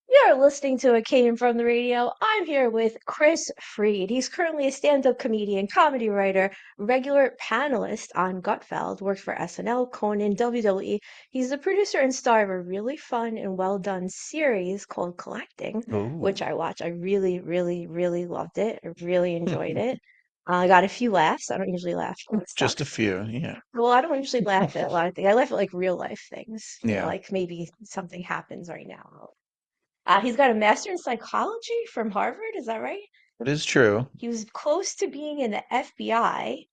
You're listening to It Came From the Radio. I'm here with Kris Freed. He's currently a stand-up comedian, comedy writer, regular panelist on Gutfeld, works for SNL, Conan, WWE. He's the producer and star of a really fun and well-done series called Collecting, which Oh, I watched. I really, really, really loved it. I really enjoyed it. I got a few laughs. I don't usually laugh at stuff. just a few. Yeah. Well, I don't usually laugh at a lot of things. I laugh at like real life things, Yeah. like maybe something happens right now. He's got a master in psychology from Harvard. Is that right? It is true. He was close to being in the FBI.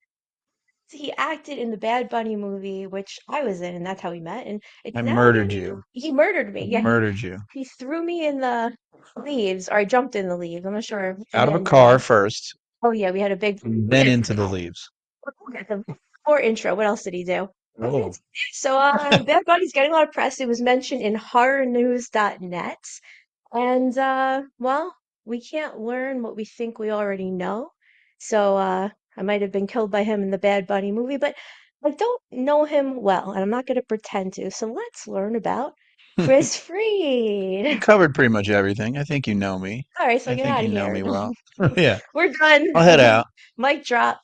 He acted in the Bad Bunny movie, which I was in, and that's how we met. And it's I now murdered getting, you. he murdered me. I Yeah, murdered you. he threw me in the leaves, or I jumped in the leaves. I'm not sure. And Out of a then, car first, oh yeah, we had a big, and we then had into the leaves. the poor intro. What else did he do? Oh. So, Bad Bunny's getting a lot of press. It was mentioned in horrornews.net. And well, we can't learn what we think we already know. So I might have been killed by him in the Bad Bunny movie, but I don't know him well, and I'm not going to pretend to. So let's learn about Kris We Freed. covered pretty much everything. I think you know me. All right, so I get think out you of know here. me well. Yeah. We're done. I'll head out. Mic drop.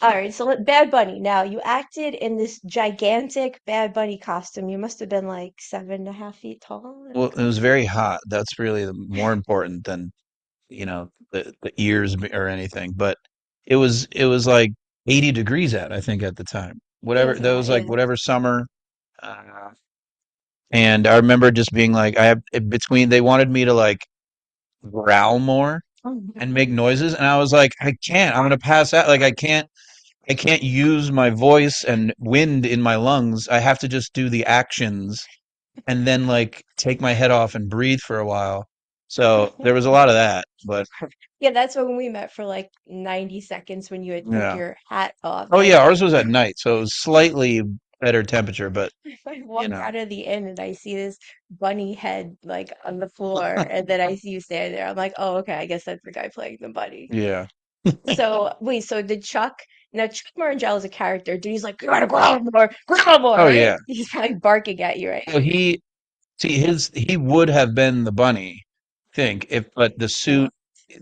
All right, so Bad Bunny. Now, you acted in this gigantic Bad Bunny costume. You must have been like 7.5 feet tall in Well, the it was costume. very hot. That's really more important than, the ears or anything. But it was like 80 degrees out, I think, at the time. Whatever, Feels that that, was like yeah. whatever summer. Uh, and I remember just being like, I have between, they wanted me to like growl more and make noises, and I was like, I can't, I'm gonna pass out. Like I can't use my voice and wind in my lungs. I have to just do the actions and then like take my head off and breathe for a while. So there was a lot of that, but Yeah, that's when we met for like 90 seconds when you had took yeah. your hat off. Oh And yeah, ours was at night, so it was slightly better temperature, but I you walk know, out of the inn and I see this bunny head like on the floor, and then I see you standing there. I'm like, oh, okay, I guess that's the guy playing the bunny. yeah. So wait, so did Chuck? Now Chuck Marangel is a character. Dude, he's like, you gotta growl more, Oh right? yeah. He's probably barking at you, right? Well, he would have been the bunny, I think, if but the suit,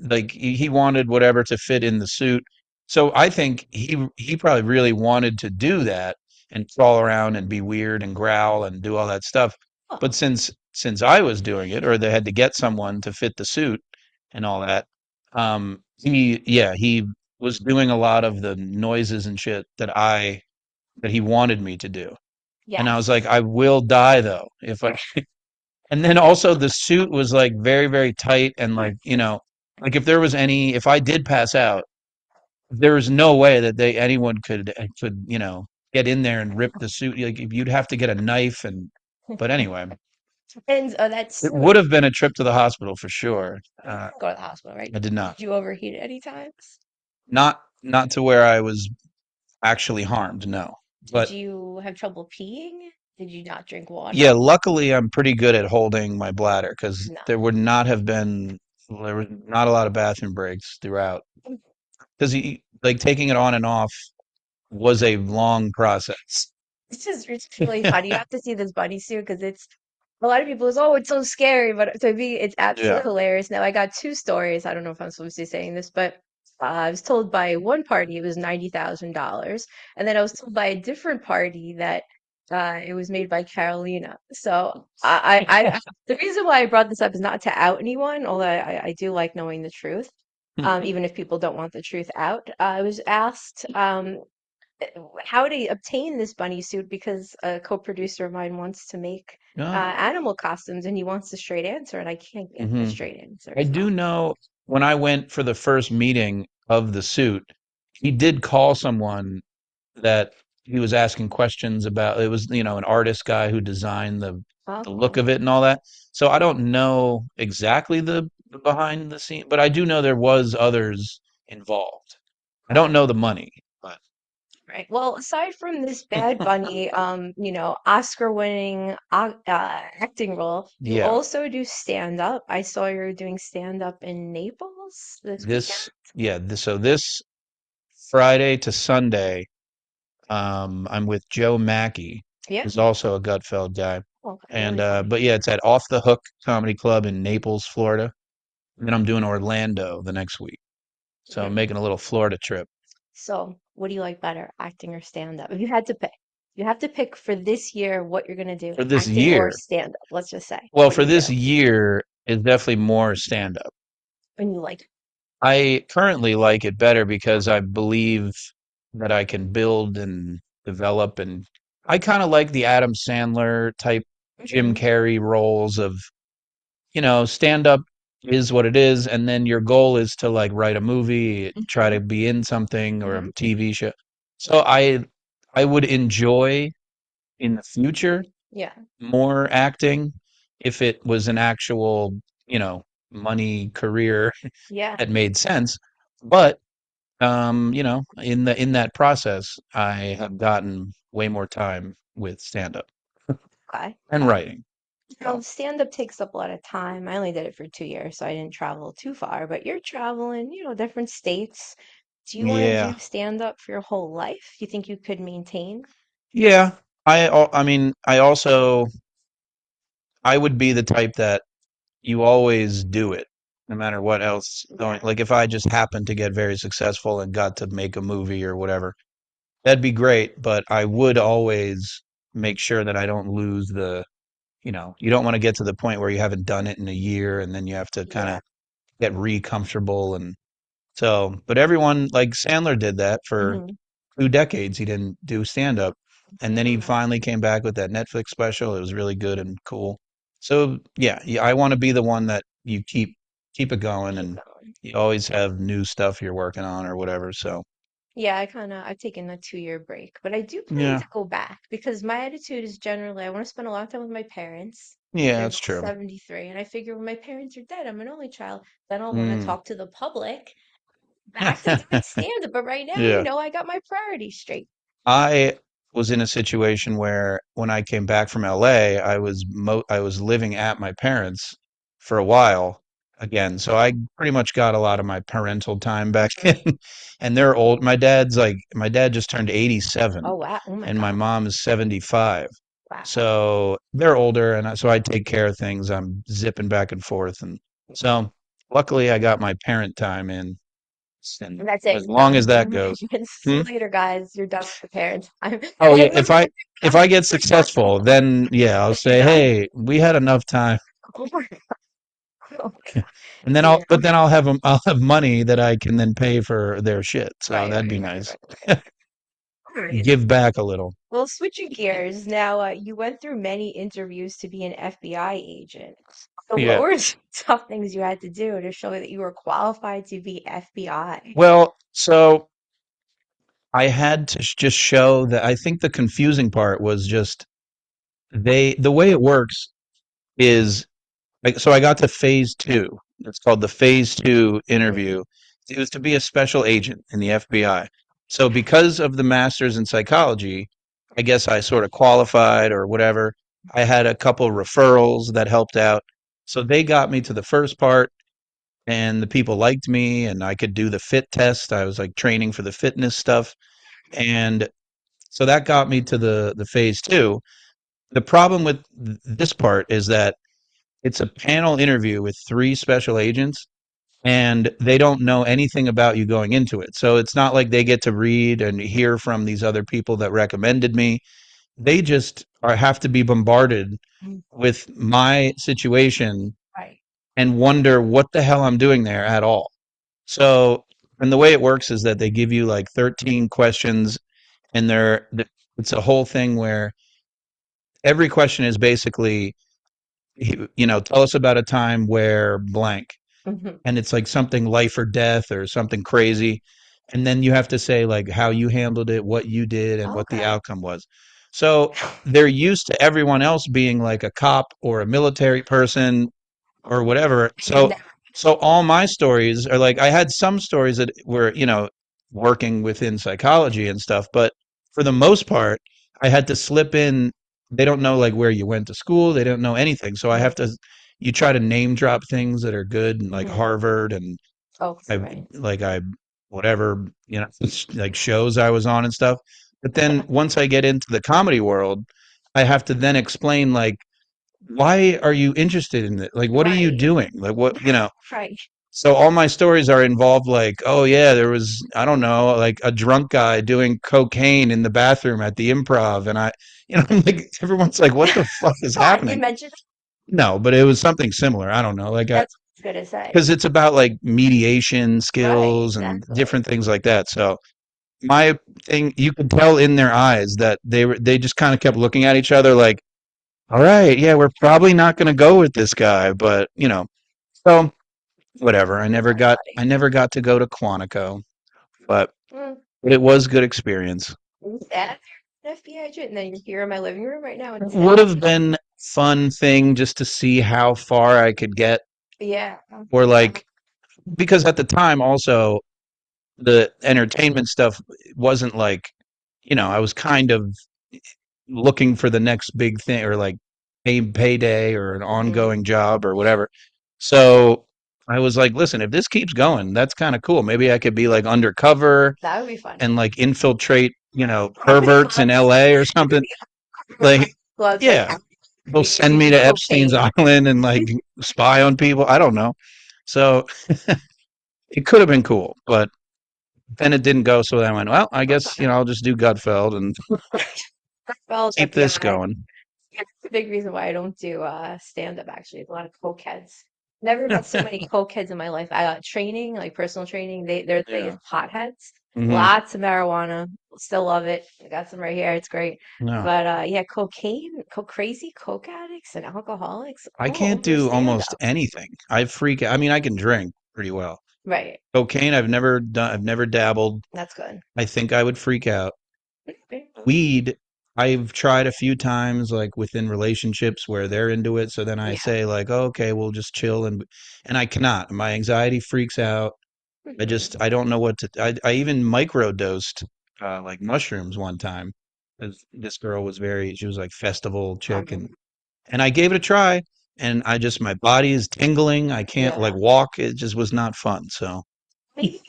like he wanted whatever to fit in the suit. So I think he probably really wanted to do that and crawl around and be weird and growl and do all that stuff. But Oh, since I was doing it, or they had to get someone to fit the suit and all that, he was doing a lot of the noises and shit that he wanted me to do. And I was like, yes. I will die though if I and then also the suit was like very, very tight and like, like if I did pass out, there was no way that anyone could, get in there and rip the suit. Like you'd have to get a knife but anyway, And oh, that's it would silly. have been a trip to the hospital for sure. You didn't go to the hospital, right? I did not. Did you overheat any times? Not to where I was actually harmed, no. Did But you have trouble peeing? Did you not drink water? yeah, luckily I'm pretty good at holding my bladder because No. there was not a lot of bathroom breaks throughout. Because like taking it on and off was a long process. It's really funny. You have to see this bunny suit because it's a lot of people is, oh, it's so scary, but to me, it's Yeah. absolutely hilarious. Now, I got two stories. I don't know if I'm supposed to be saying this, but I was told by one party it was $90,000, and then I was told by a different party that it was made by Carolina. So the reason why I brought this up is not to out anyone, although I do like knowing the truth, even if people don't want the truth out. I was asked how to obtain this bunny suit because a co-producer of mine wants to make Oh. animal costumes and he wants a straight answer and I can't get a Hmm. straight answer. I So do know when I went for the first meeting of the suit, he did call someone that he was asking questions about. It was, an artist guy who designed the look okay. of it and all that. So I don't know exactly the behind the scene, but I do know there was others involved. I don't know the money, but Right. Well, aside from this Bad Bunny, Oscar-winning acting role, you yeah, also do stand-up. I saw you were doing stand-up in Naples this weekend. so this Friday to Sunday, I'm with Joe Mackey, Yeah. who's also a Gutfeld guy. Okay, And really funny. but yeah, it's at Off the Hook Comedy Club in Naples, Florida. And then I'm doing Orlando the next week. So I'm Hmm. making a little Florida trip So, what do you like better, acting or stand up? If you had to pick, you have to pick for this year what you're gonna do, for this acting or year. stand up. Let's just say, Well, what do for you do? this year is definitely more stand up. And you like, I currently like it better because I believe that I can build and develop, and I kind of like the Adam Sandler type Jim hmm Carrey roles of, stand up is what it is, and then your goal is to like write a movie, try to hmm be in something or a hmm TV show. So I would enjoy in the future yeah, more acting if it was an actual, money career yeah, that made sense. But in that process, I have gotten way more time with stand up okay. and writing. So Stand up takes up a lot of time. I only did it for 2 years, so I didn't travel too far, but you're traveling, different states. Do you want to yeah. do stand up for your whole life? You think you could maintain? Yeah. I mean, I would be the type that you always do it no matter what else going. Yeah, Like if I just happened to get very successful and got to make a movie or whatever, that'd be great, but I would always make sure that I don't lose you don't want to get to the point where you haven't done it in a year and then you have to kind yeah. of get re-comfortable. And so, but everyone, like Sandler did that for hmm 2 decades. He didn't do stand up. And then he Yeah. finally came back with that Netflix special. It was really good and cool. So yeah, I want to be the one that you keep it going, Keep and going. you always have new stuff you're working on or whatever. So Yeah, I've taken a 2 year break, but I do plan yeah, to go back because my attitude is generally I want to spend a lot of time with my parents. yeah, They're that's both true. 73, and I figure when my parents are dead, I'm an only child, then I'll want to Mm. talk to the public back to doing stand-up. But right now, Yeah. I got my priorities straight. I was in a situation where when I came back from LA, I was living at my parents for a while again. So I pretty much got a lot of my parental time back Mhm. in. And they're old. My dad just turned 87 Oh wow. Oh my and my God. mom is 75. Wow. So they're older, and so I take care of things. I'm zipping back and forth, and so luckily I got my parent time in, and And that's it. as You're long as done. that goes. See Hmm? you later, guys. You're done with the parents. Oh Well, yeah, let me if I get successful, then yeah, I'll but you're say, done. "Hey, we had enough time." Oh my God. And then Yeah. I'll have money that I can then pay for their shit. So Right, that'd right, be right, nice. right, right. All right. Give back a little. Well, switching gears, now you went through many interviews to be an FBI agent. So what Yeah. were some tough things you had to do to show that you were qualified to be FBI? Well, so I had to just show that I think the confusing part was just the way it works is like, so I got to phase two. It's called the phase two Mhm. interview. It was to be a special agent in the FBI. So because of the master's in psychology, I guess I sort of qualified or whatever. I had a couple referrals that helped out. So they got me to the first part, and the people liked me and I could do the fit test. I was like training for the fitness stuff. And so that got me to the phase two. The problem with this part is that it's a panel interview with three special agents, and they don't know anything about you going into it. So it's not like they get to read and hear from these other people that recommended me. They just have to be bombarded Mm. with my situation Right. and wonder what the hell I'm doing there at all. So, and the way it works is that they give you like 13 questions, and it's a whole thing where every question is basically, tell us about a time where blank, hmm and it's like something life or death or something crazy, and then you have to say like how you handled it, what you did, and what the Okay. outcome was. So they're used to everyone else being like a cop or a military person or whatever. And So all my stories are like, I had some stories that were, working within psychology and stuff, but for the most part, I had to slip in. They don't know like where you went to school. They don't know anything. So I have right. to, you try to name drop things that are good and like hmm Harvard and Okay, I right. like I whatever, like shows I was on and stuff. But then once I get into the comedy world, I have to then explain like why are you interested in it? Like, what are you Right. doing? Like, what, you know? Right. So all my stories are involved like, oh yeah, there was, I don't know, like a drunk guy doing cocaine in the bathroom at the improv. And I'm like, everyone's like, what the fuck is God, you happening? mentioned No, but it was something similar. I don't know. Like, that's what I was gonna say. because it's about like mediation Right, skills and exactly. different things like that. So my thing, you could tell in their eyes that they just kind of kept looking at each other like, all right, yeah, we're probably not going to go with this guy, but so whatever. Funny, I funny. never got to go to Quantico, but Mm. it was good experience. Was that an FBI agent? And then you're here in my living room right now It instead. would have been fun thing just to see how far I could get, Yeah. or Yeah. like because at the time also the entertainment stuff wasn't like, I was kind of looking for the next big thing, or like payday or an Hmm. ongoing job or whatever. So I was like, listen, if this keeps going, that's kind of cool. Maybe I could be like undercover That would be and funny. like infiltrate, perverts in Clubs, LA or something. Like, clubs like yeah, they'll send we me do to Epstein's cocaine. Island and like spy on people. I don't know. So it could have been cool, but then it didn't go. So then I went, well, I guess, I'll just do Gutfeld and Well, keep this going. that's the big reason why I don't do stand up actually. A lot of cokeheads. Never met so many cokeheads in my life. I got training, like personal training. Their thing is Yeah. potheads. Hmm. Lots of marijuana. Still love it. I got some right here. It's great. No, But yeah, cocaine, crazy coke addicts and alcoholics I all can't over do stand almost up. anything. I mean, I can drink pretty well. Right. Cocaine, I've never done, I've never dabbled. That's good. I think I would freak out. Okay. Weed, I've tried a few times, like within relationships where they're into it. So then I Yeah. say like, oh, okay, we'll just chill, and I cannot. My anxiety freaks out. Mhm. I don't know what to. I even microdosed like mushrooms one time. 'Cause this girl was she was like festival chick, Um, and I gave it a try, and my body is tingling. I can't like yeah. walk. It just was not fun. So, Maybe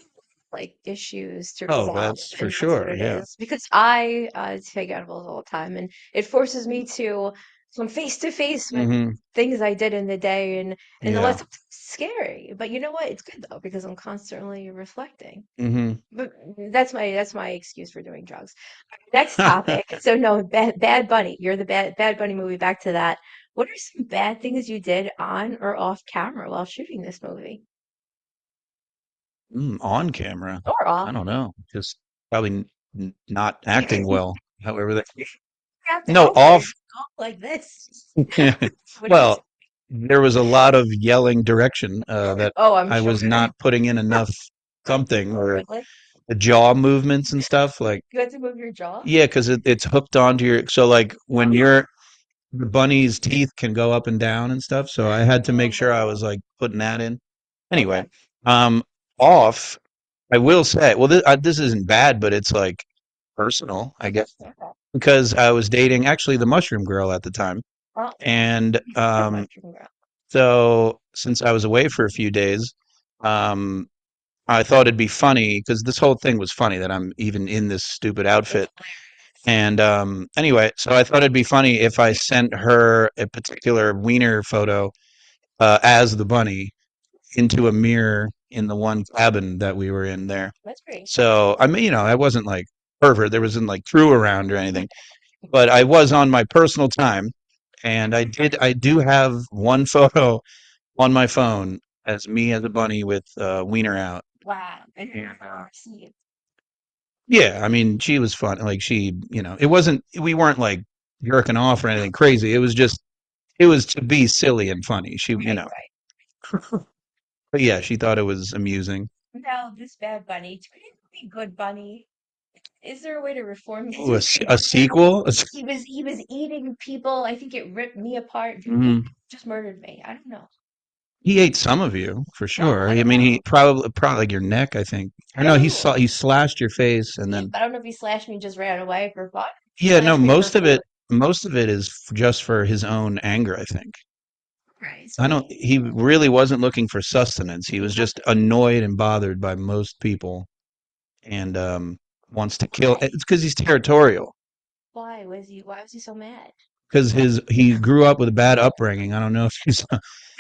like issues to oh, resolve, that's for and that's what sure. it Yeah. is. Because I take edibles all the time, and it forces me to come face to face with Hmm. things I did in the day, and a lot Yeah. of times it's scary. But you know what? It's good though because I'm constantly reflecting. Hmm. But that's my excuse for doing drugs. Next topic. So no, Bad Bunny. You're the Bad Bunny movie. Back to that. What are some bad things you did on or off camera while shooting this movie? On camera. Or I off? don't know. Just probably not acting well. However, Have to no, open off. go like this. What are you Well, there was a lot of yelling direction that Oh, I'm I sure. was not putting in enough something, Oh, or really? the jaw movements and stuff. Like, You had to move your jaw? yeah, because it's hooked onto your. So, like, when the bunny's teeth can go up and down and stuff. So I had to make sure I Oh, was like putting that in. okay. Anyway, um, off. I will say, well, this isn't bad, but it's like personal, I guess, Okay. because I was dating actually the mushroom girl at the time, Oh, and the mushroom girl. so since I was away for a few days, um, I thought it'd be funny because this whole thing was funny that I'm even in this stupid It's outfit. hilarious. And anyway, so I thought it'd be funny if I sent her a particular wiener photo as the bunny into a mirror in the one cabin that we were in there. That's pretty. So I mean, I wasn't like pervert. There wasn't like crew around or anything, but I was on my personal time, and I do have one photo on my phone as me as a bunny with wiener out. Wow. And Yeah. see it. Yeah, I mean, she was fun. Like it wasn't. We weren't like jerking off or anything crazy. It was to be silly and funny. Right, right. But yeah, she thought it was amusing. Now, this Bad Bunny, do you think be good bunny? Is there a way to reform this? Ooh, a sequel? He was eating people. I think it ripped me apart. Do you think Mhm. he just murdered me? I don't know. He ate some of you for Well, sure. I I don't mean, he know. probably like your neck. I think. I I know don't know. he slashed your face, and Yeah, then I don't know if he slashed me and just ran away for fun. He yeah, no, slashed me for food. most of it is just for his own anger. I think. Right. I So don't. He really wasn't looking for sustenance. He was just annoyed and bothered by most people, and wants to kill. why? It's because he's territorial. Why was he so mad? because he grew up with a bad upbringing. I don't know if he's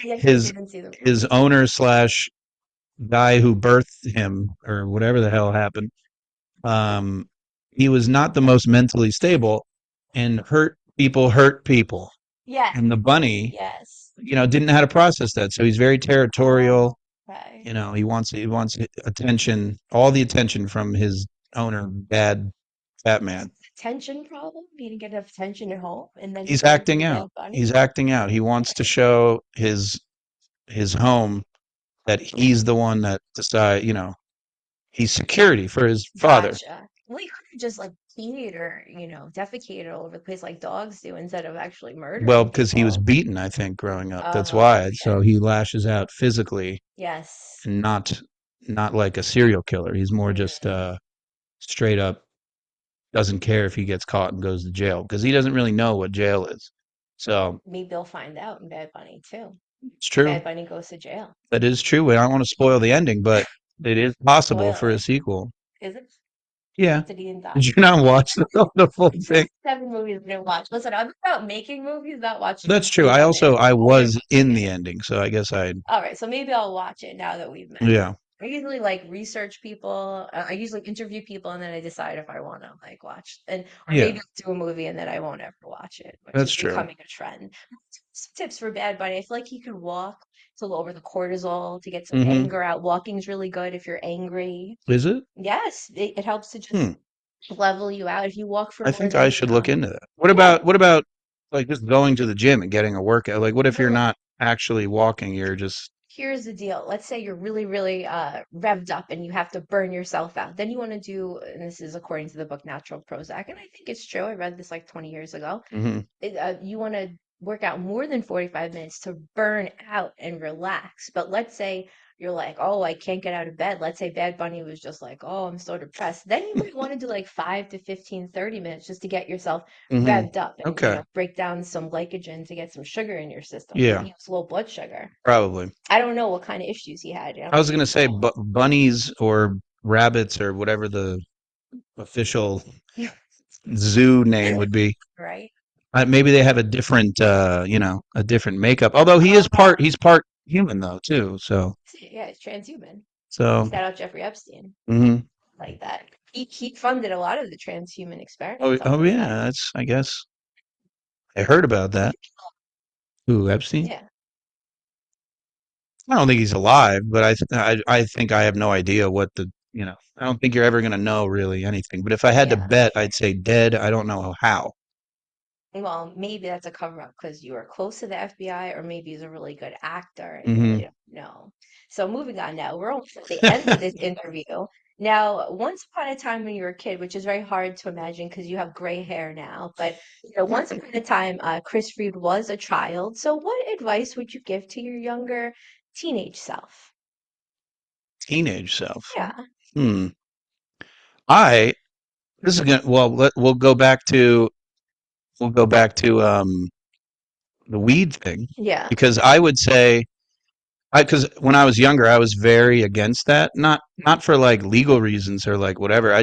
I actually his didn't see the his movie. owner slash guy who birthed him or whatever the hell happened. Um, he was not the most mentally stable, and hurt people. Yes, And the bunny, yes. didn't know how to process that. So he's very Oh, territorial. okay. He wants attention, all the attention from his owner, bad fat man. Attention problem? He didn't get enough attention at home, and then he He's turned acting into out. Bad Bunny. He's acting out. He wants to show his home that he's the one that he's security for his father. Gotcha. Well, he could have just like peed or, defecated all over the place like dogs do instead of actually Well, murdering because he was people. beaten, I think, growing up. That's Oh, why. So yeah. he lashes out physically, Yes. and not like a serial killer. He's more just Mm. straight up doesn't care if he gets caught and goes to jail because he doesn't really know what jail is. So Maybe they'll find out in Bad Bunny too. it's true. Bad Bunny goes to jail. That is true. I don't want to spoil the ending, but it is possible Spoil for a it. sequel. Is it? Yeah. Did he didn't Did die? you not watch the full thing? There's 7 movies I didn't watch. Listen, I'm about making movies, not watching That's true. movies on the I internet. was in the ending, so I guess I All right, so maybe I'll watch it now that we've met. yeah. I usually like research people. I usually interview people and then I decide if I want to like watch and or Yeah, maybe I'll do a movie and then I won't ever watch it, which that's is true. becoming a trend. Some tips for Bad Bunny. I feel like he could walk to lower the cortisol to get some Mhm. anger out. Walking's really good if you're angry. Is it? Yes, it helps to just Hmm. level you out if you walk for I more think I than should look into that. yeah. What about like just going to the gym and getting a workout? Like what if you're Well, not actually walking, you're just here's the deal. Let's say you're really, really revved up and you have to burn yourself out. Then you want to do, and this is according to the book Natural Prozac, and I think it's true. I read this like 20 years ago. mhm. You want to work out more than 45 minutes to burn out and relax. But let's say you're like, oh, I can't get out of bed. Let's say Bad Bunny was just like, oh, I'm so depressed. Then you might want to do like 5 to 15, 30 minutes just to get yourself Mhm. revved up and, Okay. break down some glycogen to get some sugar in your system. Maybe Yeah, you have low blood sugar. probably. I don't know what kind of issues he had. I I don't was think gonna say so, bunnies or rabbits or whatever the official zoo name would be. right? Maybe they have a different, a different makeup. Although he's part human though too. Yeah, it's transhuman. So, Shout out Jeffrey Epstein, hmm like that. He funded a lot of the transhuman oh, experiments, I'll oh tell you yeah, that. that's I guess I heard about that. Who Epstein? Yeah, I don't think he's alive, but I think I have no idea what I don't think you're ever gonna know really anything. But if I had to yeah. bet, I'd say dead. I don't know how. Well, maybe that's a cover up because you were close to the FBI, or maybe he's a really good actor and you really Hmm don't know. So moving on now, we're almost at the end of this interview. Now, once upon a time when you were a kid, which is very hard to imagine because you have gray hair now, but once upon a time, Chris Reed was a child. So what advice would you give to your younger teenage self? Teenage self. Yeah, Hmm. I this is gonna well we'll go back to the weed thing yeah. because I would say I because when I was younger I was very against that, not for like legal reasons or like whatever. I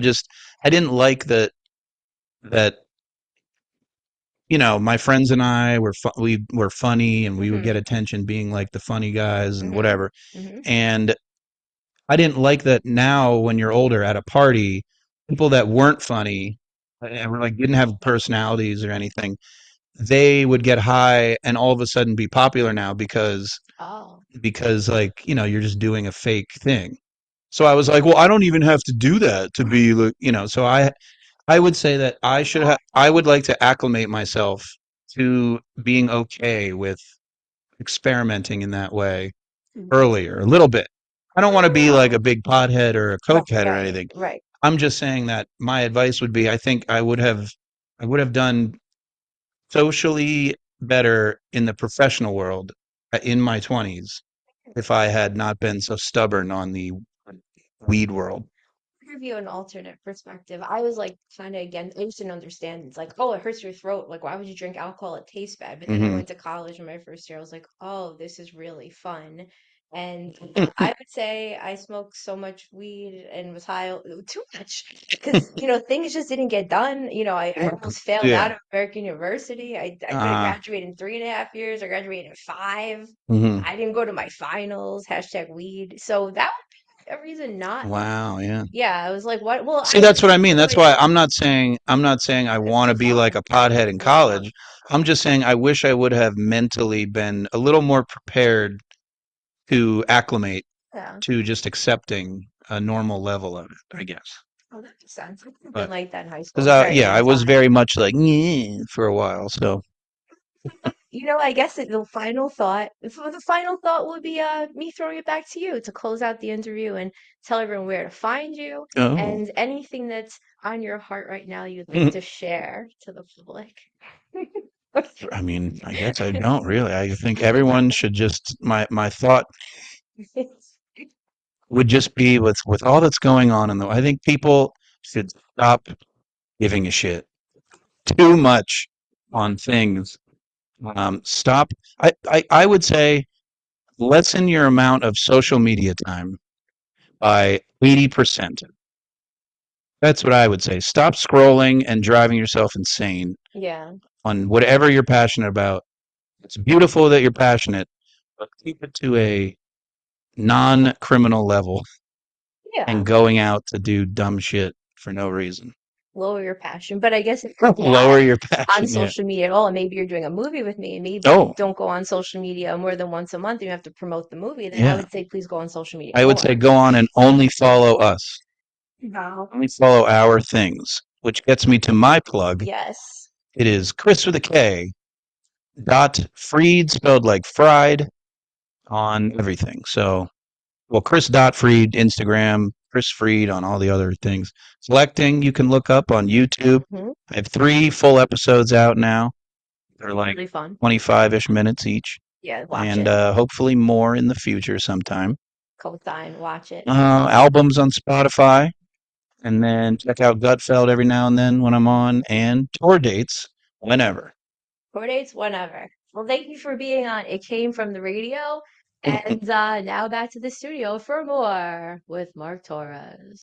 didn't like that my friends and I we were funny and we would get Mm-hmm. attention being like the funny guys and Mm-hmm. whatever. Mm-hmm. And I didn't like that now when you're older at a party, people that weren't funny and were like didn't have personalities or anything, they would get high and all of a sudden be popular now Oh. because like, you're just doing a fake thing. So I was like, well, I don't even have to do that to be like, so I would say that I would like to acclimate myself to being okay with experimenting in that way earlier, a little bit. I don't want to be like Oh. a big pothead or a Right, cokehead or right, anything. right. I'm just saying that my advice would be I think I would have done socially better in the professional world in my 20s if I had not been so stubborn on the weed world. Give you an alternate perspective. I was like kind of again, I used to understand it's like, oh, it hurts your throat. Like, why would you drink alcohol? It tastes bad. But then I Hmm went to college in my first year. I was like, oh, this is really fun. And I would say I smoked so much weed and was high, too much, because things just didn't get done. I almost failed out Yeah. of American University. I could have Uh, graduated in 3.5 years. I graduated in 5. mhm. I didn't go to my finals. Hashtag weed. So that would be a reason not. Wow, yeah. Yeah, I was like, what? Well, See, I that's what I mean. That's enjoyed why it. I'm not saying I It's want to too be like fun. a pothead in college. I'm just saying I wish I would have mentally been a little more prepared to acclimate Yeah. to just accepting a normal level of it, I guess. Oh, that makes sense. I've been But like that in high school. I because was very yeah, I was anti. very much like "Nyeh," for a while. So I guess the final thought would be me throwing it back to you to close out the interview and tell everyone where to find you oh, and anything that's on your heart right now you'd like to share to the public. I mean, I guess I don't really. I think everyone should just my thought would just be with all that's going on in the. I think people should stop giving a shit too much on things. Stop. I would say lessen your amount of social media time by 80%. That's what I would say. Stop scrolling and driving yourself insane Yeah. on whatever you're passionate about. It's beautiful that you're passionate, but keep it to a non-criminal level Yeah. and going out to do dumb shit for no reason. Lower your passion. But I guess if you're Lower not your on passion. Yeah. social media at all, and maybe you're doing a movie with me, and maybe you Oh, don't go on social media more than once a month, and you have to promote the movie, then I yeah. would say please go on social media I would say more. go on and only follow us. Wow. Only follow our things, which gets me to my plug. Yes. It is Kris with a K dot Freed, spelled like fried, on everything. So, well, Kris dot Freed, Instagram, Kris Freed on all the other things. Selecting, you can look up on YouTube. Hmm. I have 3 full episodes out now. They're like Really fun. 25-ish minutes each, Yeah, watch and it. hopefully more in the future sometime. Cosign, watch it. Albums on Spotify, and then check out Gutfeld every now and then when I'm on, and tour dates whenever. Tour dates, whenever. Well, thank you for being on It Came from the Radio. And now back to the studio for more with Mark Torres.